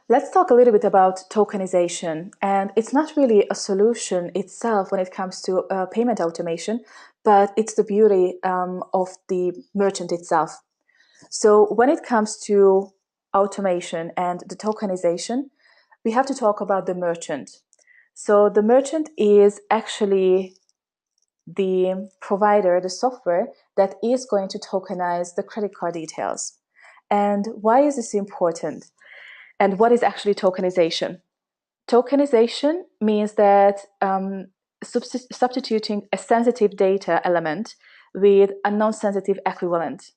Let's talk a little bit about tokenization. And it's not really a solution itself when it comes to payment automation, but it's the beauty of the merchant itself. So when it comes to automation and the tokenization, we have to talk about the merchant. So the merchant is actually the provider, the software that is going to tokenize the credit card details. And why is this important? And what is actually tokenization? Tokenization means that substituting a sensitive data element with a non-sensitive equivalent.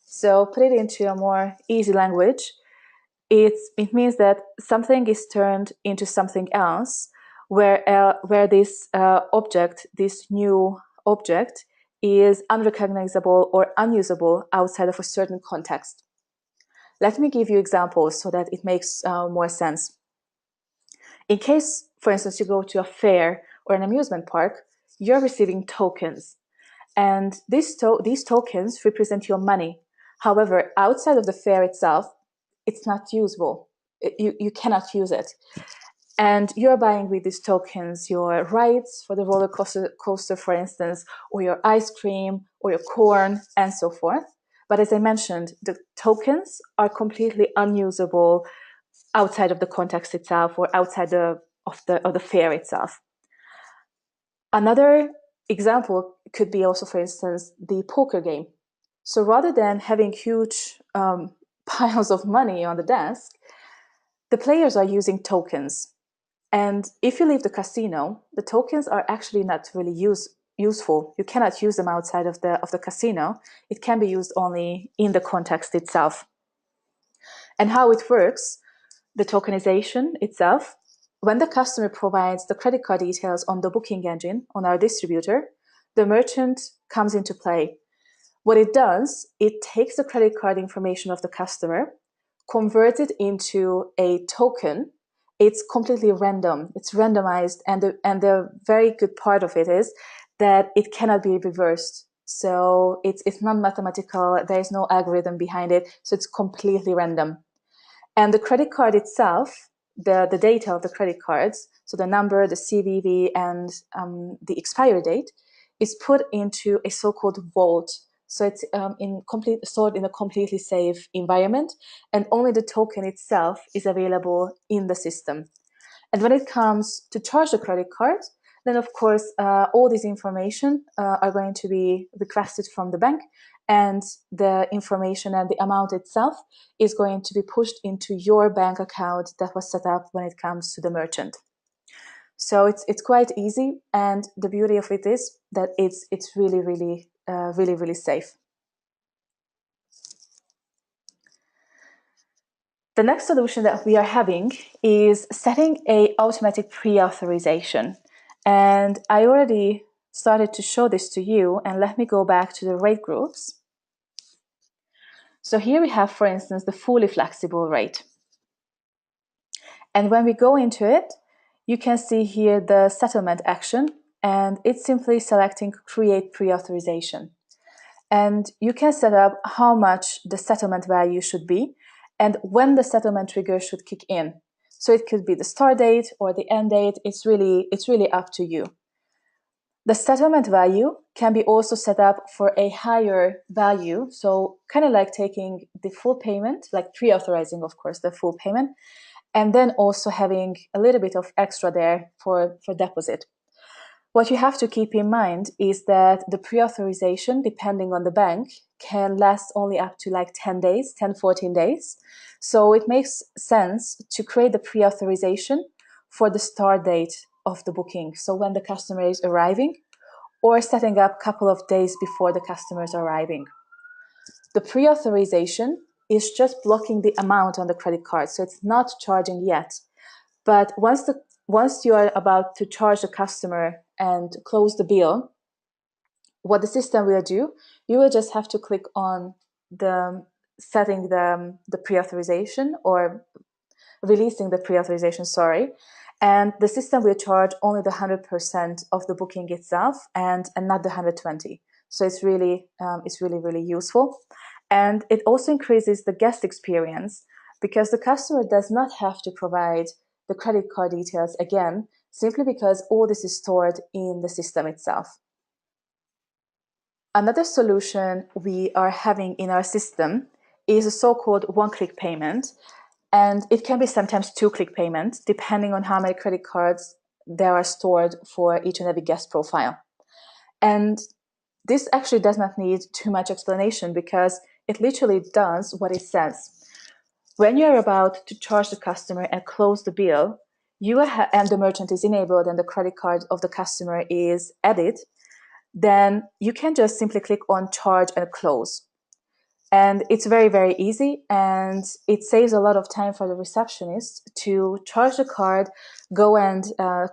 So put it into a more easy language. It means that something is turned into something else where this object, this new object, is unrecognizable or unusable outside of a certain context. Let me give you examples so that it makes more sense. In case, for instance, you go to a fair or an amusement park, you're receiving tokens. And these tokens represent your money. However, outside of the fair itself, it's not usable. You cannot use it. And you're buying with these tokens your rides for the roller coaster, for instance, or your ice cream, or your corn, and so forth. But as I mentioned, the tokens are completely unusable outside of the context itself or outside of the fair itself. Another example could be also, for instance, the poker game. So rather than having huge piles of money on the desk, the players are using tokens. And if you leave the casino, the tokens are actually not really useful. You cannot use them outside of the casino. It can be used only in the context itself. And how it works, the tokenization itself, when the customer provides the credit card details on the booking engine, on our distributor, the merchant comes into play. What it does, it takes the credit card information of the customer, converts it into a token. It's completely random. It's randomized, and the very good part of it is that it cannot be reversed. So it's non-mathematical. There is no algorithm behind it. So it's completely random. And the credit card itself, the data of the credit cards, so the number, the CVV, and the expiry date, is put into a so-called vault. So it's stored in a completely safe environment, and only the token itself is available in the system. And when it comes to charge the credit card, then of course all this information are going to be requested from the bank, and the information and the amount itself is going to be pushed into your bank account that was set up when it comes to the merchant. So it's quite easy, and the beauty of it is that it's really safe. The next solution that we are having is setting a automatic pre-authorization. And I already started to show this to you, and let me go back to the rate groups. So here we have, for instance, the fully flexible rate. And when we go into it, you can see here the settlement action, and it's simply selecting create pre-authorization. And you can set up how much the settlement value should be and when the settlement trigger should kick in. So it could be the start date or the end date. It's really up to you. The settlement value can be also set up for a higher value. So kind of like taking the full payment, like pre-authorizing, of course, the full payment, and then also having a little bit of extra there for deposit. What you have to keep in mind is that the pre-authorization, depending on the bank, can last only up to like 10 days, 10, 14 days. So it makes sense to create the pre-authorization for the start date of the booking. So when the customer is arriving, or setting up a couple of days before the customer is arriving. The pre-authorization is just blocking the amount on the credit card, so it's not charging yet. But once you are about to charge the customer and close the bill, what the system will do, you will just have to click on the setting the pre-authorization or releasing the pre-authorization, sorry. And the system will charge only the 100% of the booking itself and not the 120. So it's really useful. And it also increases the guest experience because the customer does not have to provide the credit card details again, simply because all this is stored in the system itself. Another solution we are having in our system is a so-called one-click payment, and it can be sometimes two-click payment, depending on how many credit cards there are stored for each and every guest profile. And this actually does not need too much explanation because it literally does what it says. When you're about to charge the customer and close the bill, and the merchant is enabled and the credit card of the customer is added, then you can just simply click on charge and close. And it's very, very easy, and it saves a lot of time for the receptionist to charge the card, go and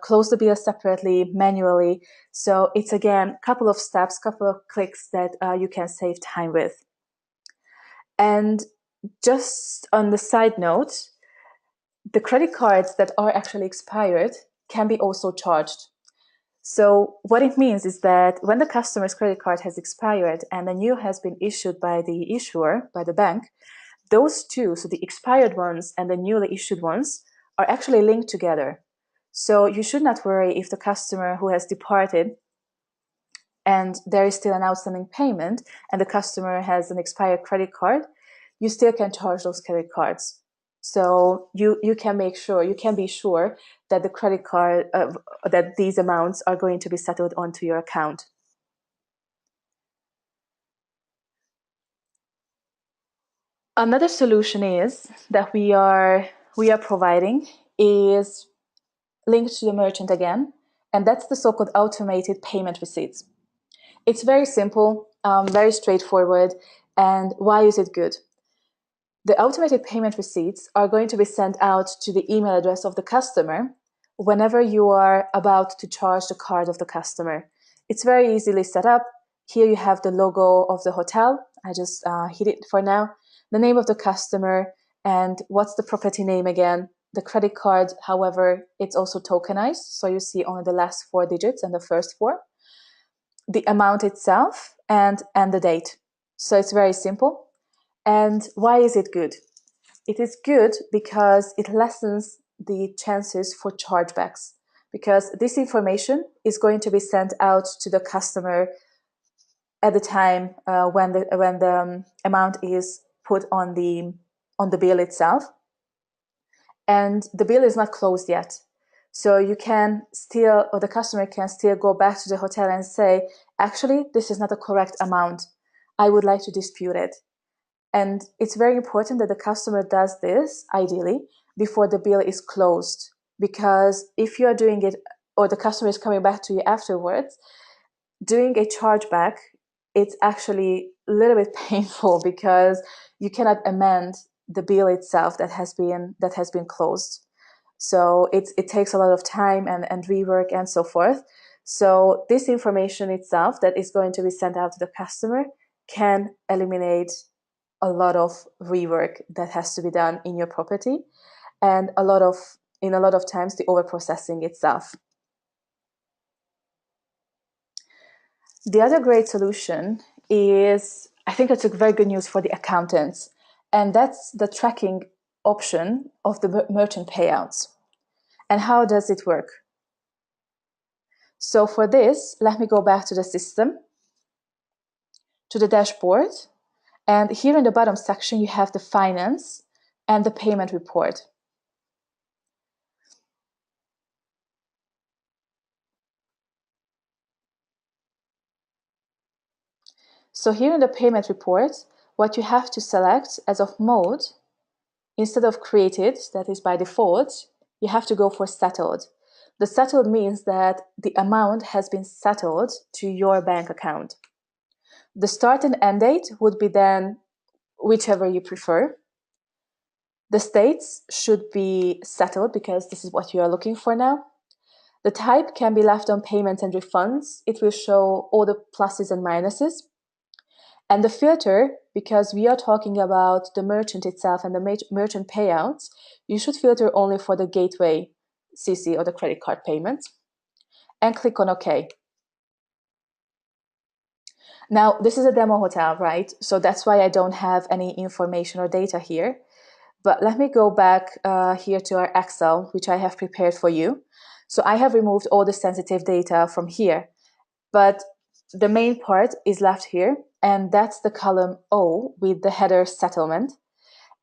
close the bill separately, manually. So it's, again, a couple of steps, couple of clicks that you can save time with. And just on the side note, the credit cards that are actually expired can be also charged. So what it means is that when the customer's credit card has expired and a new has been issued by the issuer, by the bank, those two, so the expired ones and the newly issued ones, are actually linked together. So you should not worry if the customer who has departed and there is still an outstanding payment and the customer has an expired credit card, you still can charge those credit cards. So you can be sure that the credit card, that these amounts are going to be settled onto your account. Another solution is that we are providing is linked to the merchant again, and that's the so-called automated payment receipts. It's very simple, very straightforward, and why is it good? The automated payment receipts are going to be sent out to the email address of the customer whenever you are about to charge the card of the customer. It's very easily set up. Here you have the logo of the hotel. I just hid it for now. The name of the customer, and what's the property name again? The credit card, however, it's also tokenized, so you see only the last 4 digits and the first 4. The amount itself, and the date. So it's very simple. And why is it good? It is good because it lessens the chances for chargebacks, because this information is going to be sent out to the customer at the time when the amount is put on the bill itself, and the bill is not closed yet. So you can still, or the customer can still go back to the hotel and say, actually, this is not a correct amount. I would like to dispute it. And it's very important that the customer does this, ideally, before the bill is closed. Because if you are doing it, or the customer is coming back to you afterwards, doing a chargeback, it's actually a little bit painful because you cannot amend the bill itself that has been closed. So it takes a lot of time and rework and so forth. So this information itself that is going to be sent out to the customer can eliminate a lot of rework that has to be done in your property, and a lot of times the overprocessing itself. The other great solution is, I think it's a very good news for the accountants, and that's the tracking option of the merchant payouts. And how does it work? So for this, let me go back to the system, to the dashboard. And here in the bottom section, you have the finance and the payment report. So here in the payment report, what you have to select as of mode, instead of created, that is by default, you have to go for settled. The settled means that the amount has been settled to your bank account. The start and end date would be then whichever you prefer. The states should be settled because this is what you are looking for now. The type can be left on payments and refunds. It will show all the pluses and minuses. And the filter, because we are talking about the merchant itself and the merchant payouts, you should filter only for the gateway CC or the credit card payments, and click on OK. Now, this is a demo hotel, right? So that's why I don't have any information or data here. But let me go back here to our Excel, which I have prepared for you. So I have removed all the sensitive data from here, but the main part is left here, and that's the column O with the header settlement.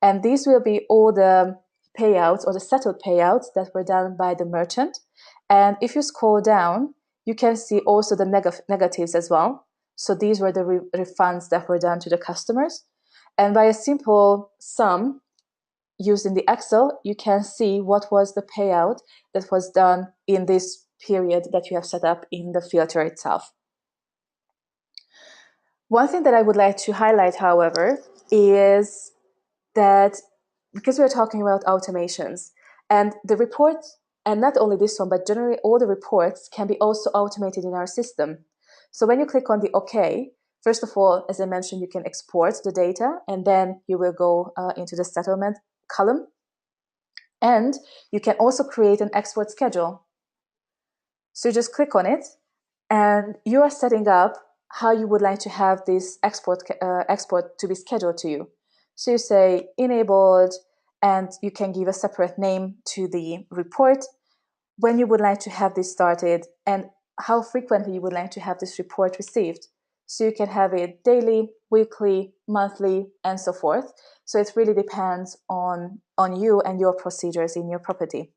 And these will be all the payouts or the settled payouts that were done by the merchant. And if you scroll down, you can see also the negatives as well. So these were the refunds that were done to the customers. And by a simple sum used in the Excel, you can see what was the payout that was done in this period that you have set up in the filter itself. One thing that I would like to highlight, however, is that because we're talking about automations, and the report, and not only this one, but generally all the reports can be also automated in our system. So when you click on the OK, first of all, as I mentioned, you can export the data, and then you will go into the settlement column. And you can also create an export schedule. So you just click on it, and you are setting up how you would like to have this export to be scheduled to you. So you say enabled, and you can give a separate name to the report, when you would like to have this started, and how frequently you would like to have this report received. So you can have it daily, weekly, monthly, and so forth. So it really depends on you and your procedures in your property.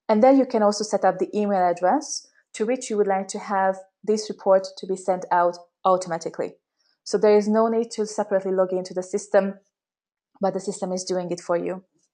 And then you can also set up the email address to which you would like to have this report to be sent out automatically. So there is no need to separately log into the system, but the system is doing it for you.